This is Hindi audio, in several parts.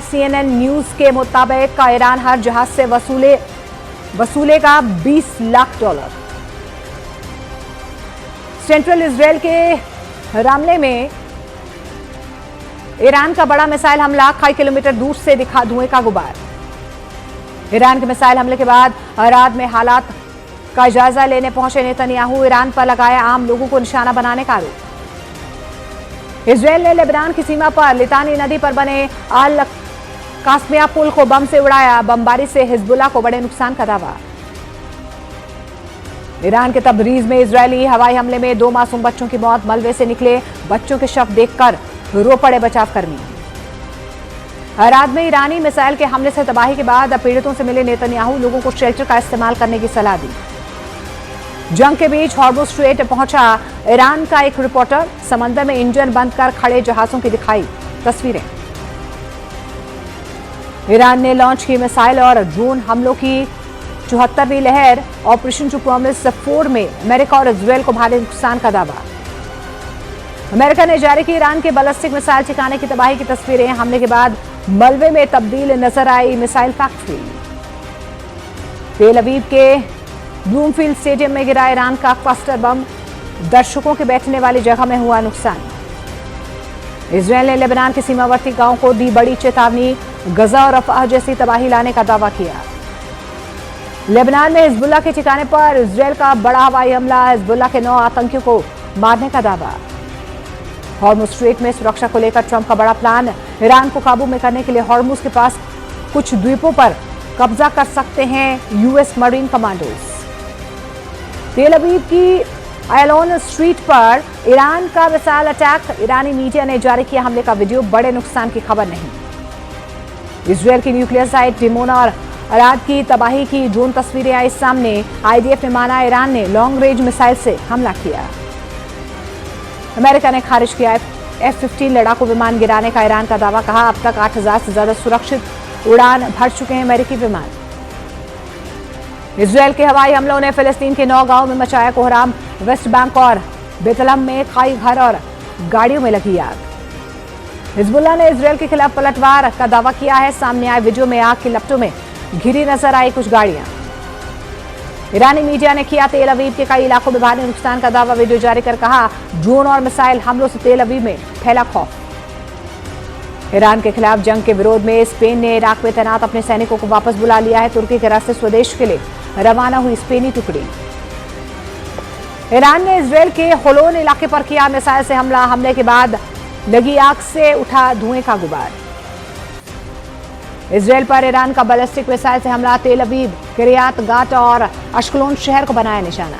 CNN न्यूज के मुताबिक ईरान हर जहाज से वसूलेगा $20 लाख। सेंट्रल इजराइल के रामले में ईरान का बड़ा मिसाइल हमला, कई किलोमीटर दूर से दिखा धुएं का गुबार। ईरान के मिसाइल हमले के बाद अराद में हालात का जायजा लेने पहुंचे नेतन्याहू। ईरान पर लगाया आम लोगों को निशाना बनाने का आरोप। इजराइल ने लेबनान की सीमा पर लितानी नदी पर बने अल कास्मिया पुल को बम से उड़ाया। बमबारी से हिजबुल्लाह को बड़े नुकसान का दावा। ईरान के तबरीज में इजरायली हवाई हमले में 2 मासूम बच्चों की मौत। मलबे से निकले बच्चों के शव देखकर रो पड़े बचावकर्मी। अराद में ईरानी मिसाइल के हमले से तबाही के बाद पीड़ितों से मिले नेतन्याहू। लोगों को शेल्टर का इस्तेमाल करने की सलाह दी। जंग के बीच हॉर्मुज़ स्ट्रेट पहुंचा ईरान का एक रिपोर्टर। समंदर में इंजन बंद कर खड़े जहाजों की दिखाई तस्वीरें। ईरान ने लॉन्च की मिसाइल और ड्रोन हमलों की 74वीं लहर। ऑपरेशन टू प्रॉमिस 4 में अमेरिका और इजराइल को भारी नुकसान का दावा। अमेरिका ने जारी की ईरान के बैलिस्टिक मिसाइल ठिकाने की तबाही की तस्वीरें। हमले के बाद मलबे में तब्दील नजर आई मिसाइल फैक्ट्री। तेल अवीव के ब्लूमफील्ड स्टेडियम में गिरा ईरान का क्लस्टर बम। दर्शकों के बैठने वाली जगह में हुआ नुकसान। इजराइल ने लेबनान के सीमावर्ती गांव को दी बड़ी चेतावनी। गजा और रफाह जैसी तबाही लाने का दावा किया। लेबनान में हिजबुल्लाह के ठिकाने पर इजराइल का बड़ा हवाई हमला। हिजबुल्लाह के 9 आतंकियों को मारने का दावा। हॉर्मुज़ स्ट्रेट में सुरक्षा को लेकर ट्रंप का बड़ा प्लान। ईरान को काबू में करने के लिए हॉर्मुज़ के पास कुछ द्वीपों पर कब्जा कर सकते हैं यूएस मरीन कमांडोज। तेल अवीव की आयलोन स्ट्रीट पर ईरान का मिसाइल अटैक। ईरानी मीडिया ने जारी किया हमले का वीडियो। बड़े नुकसान की खबर नहीं। इजराइल की न्यूक्लियर साइट डिमोना और अराद की तबाही की ड्रोन तस्वीरें आई सामने। आईडीएफ ने माना ईरान ने लॉन्ग रेंज मिसाइल से हमला किया। अमेरिका ने खारिज किया F-15 लड़ाकू विमान गिराने का ईरान का दावा। कहा अब तक 8000 से ज्यादा सुरक्षित उड़ान भर चुके हैं अमेरिकी विमान। इजराइल के हवाई हमलों ने फिलिस्तीन के 9 गांवों में मचाया कोहराम। वेस्ट बैंक और बेतलहम में कई घर और गाड़ियों में लगी आग। हिजबुल्लाह ने इजराइल के खिलाफ पलटवार का दावा किया है। सामने आए वीडियो में आग की लपटों में घिरी नजर आई कुछ गाड़ियां। ईरानी मीडिया ने किया तेल अवीव के कई इलाकों में भारी नुकसान का दावा। वीडियो जारी कर कहा ड्रोन और मिसाइल हमलों से तेल अवीव में फैला खौफ। ईरान के खिलाफ जंग के विरोध में स्पेन ने इराक में तैनात अपने सैनिकों को वापस बुला लिया है। तुर्की के रास्ते स्वदेश के लिए रवाना हुई स्पेनी टुकड़ी। ईरान ने इजराइल के होलोन इलाके पर किया मिसाइल से हमला। हमले के बाद लगी आग से उठा धुएं का गुबार। इजराइल पर ईरान का बैलिस्टिक मिसाइल से हमला। तेल अवीव, किरियात गात और अश्कलोन शहर को बनाया निशाना।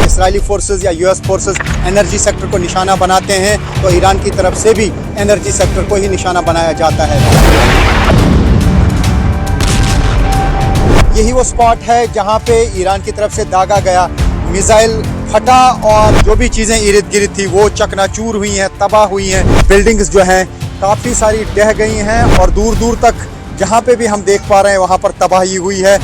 इजरायली फोर्सेस या यूएस फोर्सेस एनर्जी सेक्टर को निशाना बनाते हैं तो ईरान की तरफ से भी एनर्जी सेक्टर को ही निशाना बनाया जाता है। यही वो स्पॉट है जहां पे ईरान की तरफ से दागा गया मिसाइल फटा और जो भी चीज़ें इर्द गिर्द थी वो चकनाचूर हुई हैं, तबाह हुई हैं। बिल्डिंग्स जो हैं काफ़ी सारी ढह गई हैं और दूर दूर तक जहां पे भी हम देख पा रहे हैं वहां पर तबाही हुई है।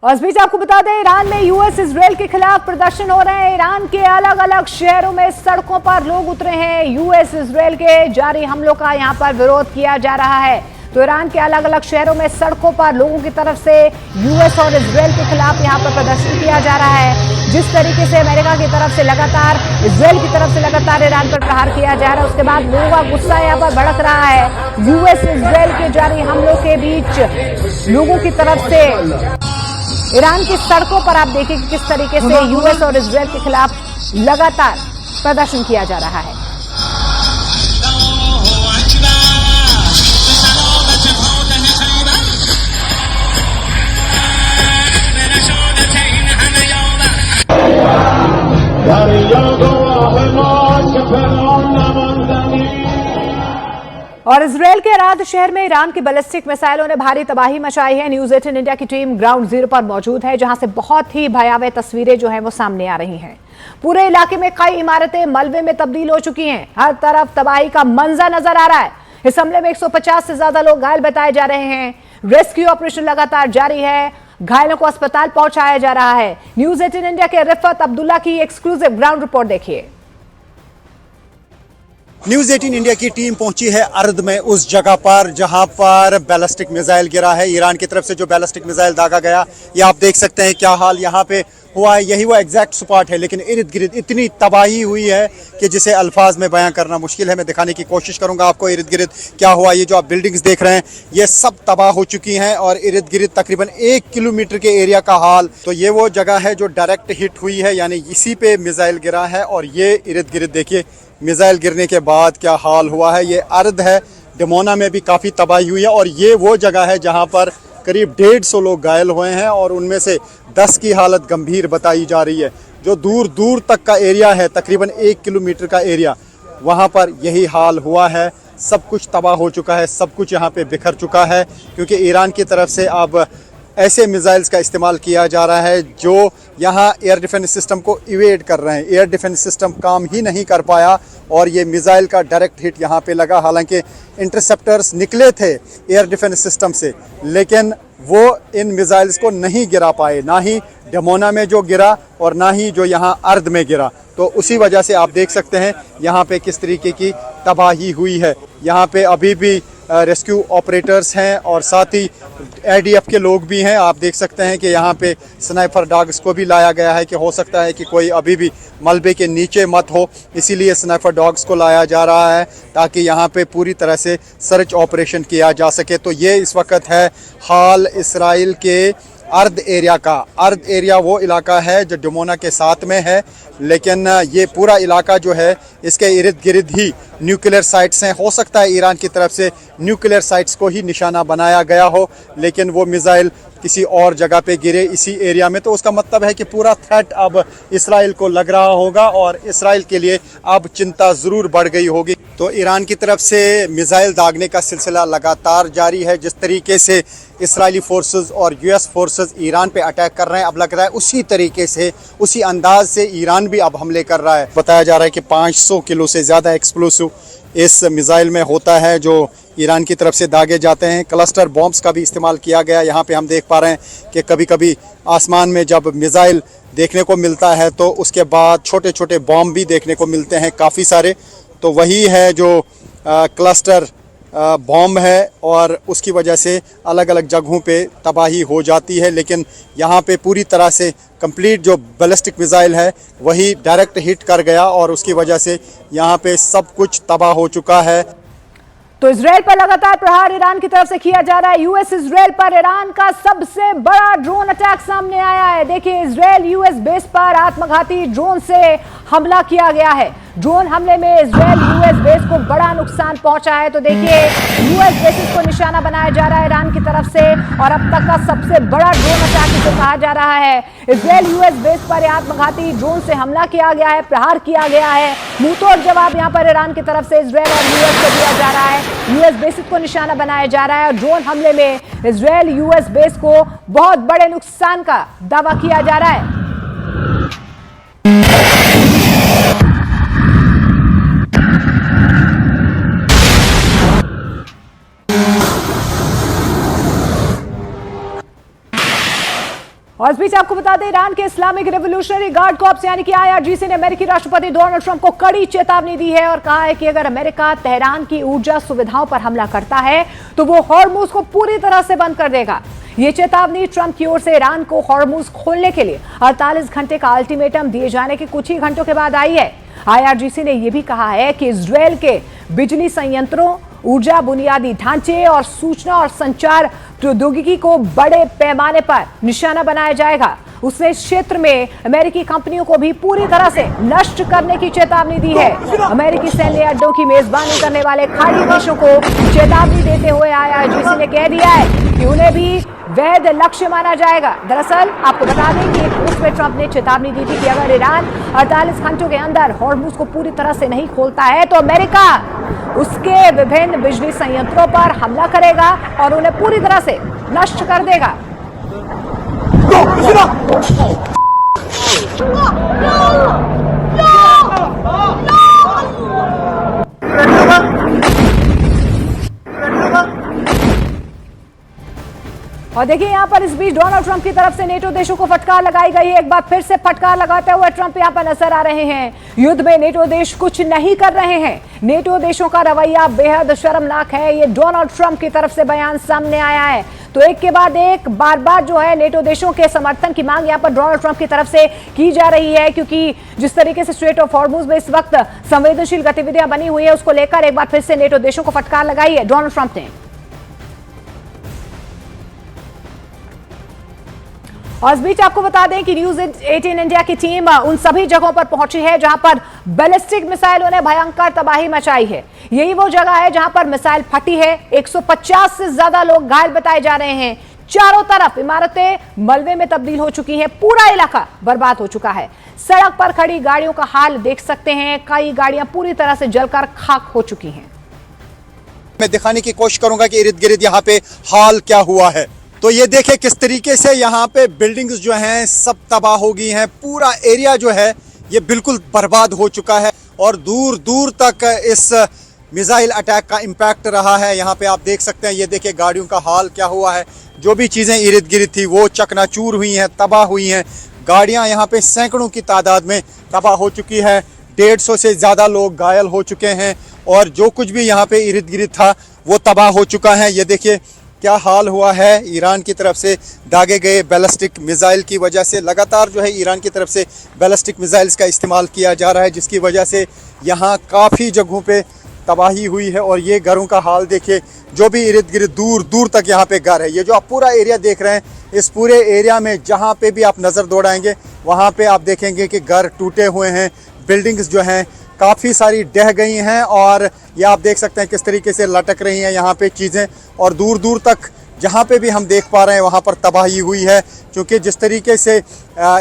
और इस बीच आपको बता दें ईरान में यूएस इजराइल के खिलाफ प्रदर्शन हो रहे हैं। ईरान के अलग अलग शहरों में सड़कों पर लोग उतरे हैं। यूएस इजराइल के जारी हमलों का यहां पर विरोध किया जा रहा है। तो ईरान के अलग अलग शहरों में सड़कों पर लोगों की तरफ से यूएस और इजराइल के खिलाफ यहां पर प्रदर्शन किया जा रहा है। जिस तरीके से अमेरिका की तरफ से लगातार इजराइल की तरफ से लगातार ईरान पर प्रहार किया जा रहा है, उसके बाद लोगों का गुस्सा यहां पर भड़क रहा है। यूएस इजराइल के जारी हमलों के बीच लोगों की तरफ से ईरान की सड़कों पर आप देखिए कि किस तरीके से यूएस और इजराइल के खिलाफ लगातार प्रदर्शन किया जा रहा है। और इजराइल के अराद शहर में ईरान की बैलिस्टिक मिसाइलों ने भारी तबाही मचाई है। न्यूज़ 18 इंडिया की टीम ग्राउंड जीरो पर मौजूद है, जहां से बहुत ही भयावह तस्वीरें जो हैं वो सामने आ रही हैं। पूरे इलाके में कई इमारतें मलबे में तब्दील हो चुकी हैं। हर तरफ तबाही का मंजर नजर आ रहा है। इस हमले में 150 से ज्यादा लोग घायल बताए जा रहे हैं। रेस्क्यू ऑपरेशन लगातार जारी है, घायलों को अस्पताल पहुंचाया जा रहा है। न्यूज 18 इंडिया के रिफत अब्दुल्ला की एक्सक्लूसिव ग्राउंड रिपोर्ट देखिए। न्यूज 18 इंडिया की टीम पहुंची है अर्द में, उस जगह पर जहां पर बैलिस्टिक मिसाइल गिरा है। ईरान की तरफ से जो बैलिस्टिक मिसाइल दागा गया, ये आप देख सकते हैं क्या हाल यहाँ पे हुआ है। यही वो एग्जैक्ट स्पॉट है, लेकिन इर्द गिर्द इतनी तबाही हुई है कि जिसे अल्फाज में बयां करना मुश्किल है। मैं दिखाने की कोशिश करूंगा आपको इर्द गिर्द क्या हुआ। ये जो आप बिल्डिंग्स देख रहे हैं, ये सब तबाह हो चुकी हैं और इर्द गिर्द तकरीबन 1 किलोमीटर के एरिया का हाल। तो ये वो जगह है जो डायरेक्ट हिट हुई है, यानी इसी पे मिसाइल गिरा है। और ये इर्द गिर्द देखिए मिसाइल गिरने के बाद क्या हाल हुआ है। ये अर्द है, डमोना में भी काफ़ी तबाही हुई है। और ये वो जगह है जहाँ पर करीब 150 लोग घायल हुए हैं और उनमें से 10 की हालत गंभीर बताई जा रही है। जो दूर दूर तक का एरिया है, तकरीबन 1 किलोमीटर का एरिया, वहाँ पर यही हाल हुआ है। सब कुछ तबाह हो चुका है, सब कुछ यहाँ पे बिखर चुका है, क्योंकि ईरान की तरफ से अब ऐसे मिसाइल्स का इस्तेमाल किया जा रहा है जो यहाँ एयर डिफेंस सिस्टम को इवेड कर रहे हैं। एयर डिफेंस सिस्टम काम ही नहीं कर पाया और ये मिसाइल का डायरेक्ट हिट यहाँ पे लगा। हालांकि इंटरसेप्टर्स निकले थे एयर डिफेंस सिस्टम से, लेकिन वो इन मिसाइल्स को नहीं गिरा पाए, ना ही डमोना में जो गिरा और ना ही जो यहाँ अर्द में गिरा। तो उसी वजह से आप देख सकते हैं यहाँ पे किस तरीके की तबाही हुई है। यहाँ पे अभी भी रेस्क्यू ऑपरेटर्स हैं और साथ ही ADF के लोग भी हैं। आप देख सकते हैं कि यहाँ पे स्नाइपर डॉग्स को भी लाया गया है कि हो सकता है कि कोई अभी भी मलबे के नीचे मत हो, इसीलिए स्नाइपर डॉग्स को लाया जा रहा है ताकि यहाँ पे पूरी तरह से सर्च ऑपरेशन किया जा सके। तो ये इस वक्त है हाल इसराइल के अर्द एरिया का। अर्द एरिया वो इलाका है जो डमोना के साथ में है, लेकिन ये पूरा इलाका जो है इसके इर्द गिर्द ही न्यूक्लियर साइट्स हैं। हो सकता है ईरान की तरफ से न्यूक्लियर साइट्स को ही निशाना बनाया गया हो, लेकिन वो मिसाइल किसी और जगह पे गिरे इसी एरिया में, तो उसका मतलब है कि पूरा थ्रेट अब इसराइल को लग रहा होगा और इसराइल के लिए अब चिंता ज़रूर बढ़ गई होगी। तो ईरान की तरफ से मिसाइल दागने का सिलसिला लगातार जारी है। जिस तरीके से इसराइली फोर्सेस और US फोर्सेस ईरान पे अटैक कर रहे हैं, अब लग रहा है उसी तरीके से, उसी अंदाज से ईरान भी अब हमले कर रहा है। बताया जा रहा है कि 500 किलो से ज़्यादा एक्सप्लोसिव इस मिसाइल में होता है जो ईरान की तरफ से दागे जाते हैं। क्लस्टर बॉम्ब्स का भी इस्तेमाल किया गया। यहाँ पे हम देख पा रहे हैं कि कभी कभी आसमान में जब मिसाइल देखने को मिलता है तो उसके बाद छोटे छोटे बॉम्ब भी देखने को मिलते हैं काफ़ी सारे। तो वही है जो क्लस्टर बॉम्ब है और उसकी वजह से अलग अलग जगहों पे तबाही हो जाती है। लेकिन यहाँ पे पूरी तरह से कंप्लीट जो बैलिस्टिक मिसाइल है वही डायरेक्ट हिट कर गया और उसकी वजह से यहाँ पे सब कुछ तबाह हो चुका है। तो इजराइल पर लगातार प्रहार ईरान की तरफ से किया जा रहा है। US इजराइल पर ईरान का सबसे बड़ा ड्रोन अटैक सामने आया है। देखिए, इजराइल US बेस पर आत्मघाती ड्रोन से हमला किया गया है। ड्रोन हमले में इजराइल US बेस को बड़ा नुकसान पहुंचा है। तो देखिए, US बेसिस को निशाना बनाया जा रहा है ईरान की तरफ से और अब तक का सबसे बड़ा ड्रोन अटैक इसे कहा जा रहा है। इजराइल US बेस पर आत्मघाती ड्रोन से हमला किया गया है, प्रहार किया गया है। मुंहतोड़ जवाब यहां पर ईरान की तरफ से इजराइल और US को दिया जा रहा है। US बेसिस को निशाना बनाया जा रहा है और ड्रोन हमले में इजराइल US बेस को बहुत बड़े नुकसान का दावा किया जा रहा है। और इस बीच आपको बता दें, ईरान के इस्लामिक रिवॉल्यूशनरी गार्ड कॉर्प्स यानी कि IRGC ने अमेरिकी राष्ट्रपति डोनाल्ड ट्रंप को कड़ी चेतावनी दी है और कहा है कि अगर अमेरिका तेहरान की ऊर्जा सुविधाओं पर हमला करता है तो वो हॉर्मुज को पूरी तरह से बंद कर देगा। ये चेतावनी ट्रंप की ओर से ईरान को हॉर्मुज खोलने के लिए 48 घंटे का अल्टीमेटम दिए जाने के कुछ ही घंटों के बाद आई है। IRGC ने यह भी कहा है कि इजरायल के बिजली संयंत्रों, ऊर्जा बुनियादी ढांचे और सूचना और संचार प्रौद्योगिकी को बड़े पैमाने पर निशाना बनाया जाएगा। उसने इस क्षेत्र में अमेरिकी कंपनियों को भी पूरी तरह से नष्ट करने की चेतावनी दी है। अमेरिकी सैन्य अड्डों की मेजबानी करने वाले खाड़ी देशों को चेतावनी देते हुए IRGC ने कह दिया है कि उन्हें भी वैध लक्ष्य माना जाएगा। दरअसल आपको बता दें कि एक पोस्ट में ट्रंप ने चेतावनी दी थी कि अगर ईरान 48 घंटों के अंदर हॉर्मुज को पूरी तरह से नहीं खोलता है तो अमेरिका उसके विभिन्न बिजली संयंत्रों पर हमला करेगा और उन्हें पूरी तरह से नष्ट कर देगा। और देखिए यहाँ पर इस बीच डोनाल्ड ट्रंप की तरफ से नेटो देशों को फटकार लगाई गई है। एक बार फिर से फटकार लगाते हुए ट्रंप यहाँ पर नजर आ रहे हैं। युद्ध में नेटो देश कुछ नहीं कर रहे हैं। नेटो देशों का रवैया बेहद शर्मनाक है। ये डोनाल्ड ट्रंप की तरफ से बयान सामने आया है। तो एक के बाद एक बार बार जो है नेटो देशों के समर्थन की मांग यहाँ पर डोनाल्ड ट्रंप की तरफ से की जा रही है, क्योंकि जिस तरीके से स्ट्रेट ऑफ हॉर्मुज में इस वक्त संवेदनशील गतिविधियां बनी हुई है, उसको लेकर एक बार फिर से नेटो देशों को फटकार लगाई है डोनाल्ड ट्रंप ने। और इस बीच आपको बता दें कि न्यूज 18 इंडिया की टीम उन सभी जगहों पर पहुंची है जहां पर बैलिस्टिक मिसाइलों ने भयंकर तबाही मचाई है। यही वो जगह है जहां पर मिसाइल फटी है। 150 से ज्यादा लोग घायल बताए जा रहे हैं। चारों तरफ इमारतें मलबे में तब्दील हो चुकी हैं। पूरा इलाका बर्बाद हो चुका है। सड़क पर खड़ी गाड़ियों का हाल देख सकते हैं। कई गाड़ियां पूरी तरह से जलकर खाक हो चुकी हैं। मैं दिखाने की कोशिश करूंगा कि इर्द गिर्द यहाँ पे हाल क्या हुआ है। तो ये देखें किस तरीके से यहाँ पे बिल्डिंग्स जो हैं सब तबाह हो गई हैं। पूरा एरिया जो है ये बिल्कुल बर्बाद हो चुका है और दूर दूर तक इस मिसाइल अटैक का इम्पैक्ट रहा है। यहाँ पे आप देख सकते हैं, ये देखिए गाड़ियों का हाल क्या हुआ है। जो भी चीज़ें इर्द गिर्द थी वो चकनाचूर हुई हैं, तबाह हुई हैं। गाड़ियाँ यहाँ पे सैकड़ों की तादाद में तबाह हो चुकी है। 150 से ज़्यादा लोग घायल हो चुके हैं और जो कुछ भी यहाँ पे इर्द गिर्द था वो तबाह हो चुका है। ये देखिए क्या हाल हुआ है। ईरान की तरफ से दागे गए बैलिस्टिक मिसाइल की वजह से लगातार जो है ईरान की तरफ से बैलिस्टिक मिसाइल्स का इस्तेमाल किया जा रहा है, जिसकी वजह से यहाँ काफ़ी जगहों पे तबाही हुई है। और ये घरों का हाल देखिए, जो भी इर्द गिर्द दूर दूर तक यहाँ पे घर है। ये जो आप पूरा एरिया देख रहे हैं, इस पूरे एरिया में जहाँ पे भी आप नज़र दौड़ाएंगे वहाँ पे आप देखेंगे कि घर टूटे हुए हैं। बिल्डिंग्स जो हैं काफ़ी सारी ढह गई हैं और ये आप देख सकते हैं किस तरीके से लटक रही हैं यहाँ पे चीज़ें। और दूर दूर तक जहाँ पे भी हम देख पा रहे हैं वहाँ पर तबाही हुई है, क्योंकि जिस तरीके से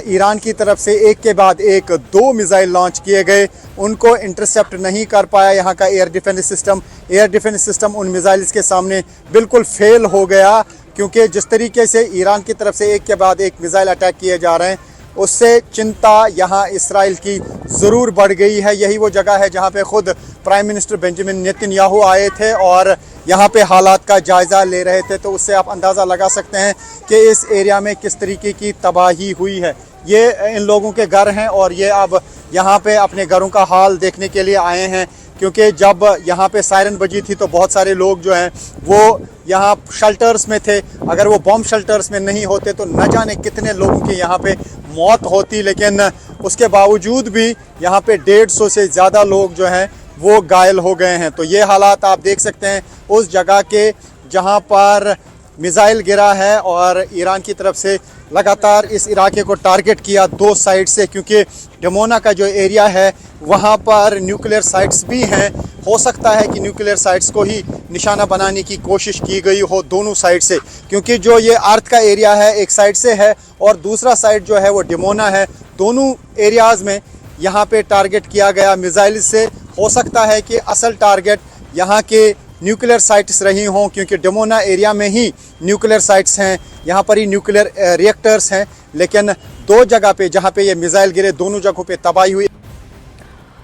ईरान की तरफ से एक के बाद एक 2 मिसाइल लॉन्च किए गए, उनको इंटरसेप्ट नहीं कर पाया यहाँ का air defence system. Air defence system उन मिसाइल्स के सामने बिल्कुल फेल हो गया, क्योंकि जिस तरीके से ईरान की तरफ से एक के बाद एक मिसाइल अटैक किए जा रहे हैं, उससे चिंता यहाँ इसराइल की ज़रूर बढ़ गई है। यही वो जगह है जहाँ पे ख़ुद प्राइम मिनिस्टर बेंजामिन नेतन्याहू आए थे और यहाँ पे हालात का जायज़ा ले रहे थे। तो उससे आप अंदाज़ा लगा सकते हैं कि इस एरिया में किस तरीके की तबाही हुई है। ये इन लोगों के घर हैं और ये अब यहाँ पे अपने घरों का हाल देखने के लिए आए हैं, क्योंकि जब यहाँ पे सायरन बजी थी तो बहुत सारे लोग जो हैं वो यहाँ शेल्टर्स में थे। अगर वो बॉम्ब शेल्टर्स में नहीं होते तो न जाने कितने लोगों की यहाँ पे मौत होती, लेकिन उसके बावजूद भी यहाँ पे 150 से ज़्यादा लोग जो हैं वो घायल हो गए हैं। तो ये हालात आप देख सकते हैं उस जगह के जहाँ पर मिसाइल गिरा है और ईरान की तरफ से लगातार इस इलाके को टारगेट किया 2 साइड से, क्योंकि डमोना का जो एरिया है वहाँ पर न्यूक्लियर साइट्स भी हैं। हो सकता है कि न्यूक्लियर साइट्स को ही निशाना बनाने की कोशिश की गई हो दोनों साइड से, क्योंकि जो ये अर्थ का एरिया है एक साइड से है और दूसरा साइड जो है वो डमोना है। दोनों एरियाज़ में यहाँ पे टारगेट किया गया मिसाइल से। हो सकता है कि असल टारगेट यहाँ के न्यूक्लियर साइट्स रही हों, क्योंकि डमोना एरिया में ही न्यूक्लियर साइट्स हैं, यहाँ पर ही न्यूक्लियर रिएक्टर्स हैं। लेकिन 2 जगह पे जहाँ पे ये मिसाइल गिरे, दोनों जगहों पे तबाही हुई।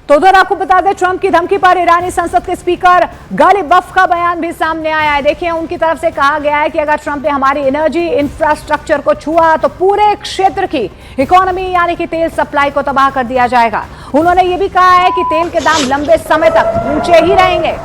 तो उधर आपको बता दें ट्रंप की धमकी पर ईरानी संसद के स्पीकर गालिब बफ का बयान भी सामने आया है। देखिए उनकी तरफ से कहा गया है कि अगर ट्रंप ने हमारी एनर्जी इंफ्रास्ट्रक्चर को छुआ तो पूरे क्षेत्र की इकोनॉमी यानी कि तेल सप्लाई को तबाह कर दिया जाएगा। उन्होंने ये भी कहा है कि तेल के दाम लंबे समय तक ऊंचे ही रहेंगे।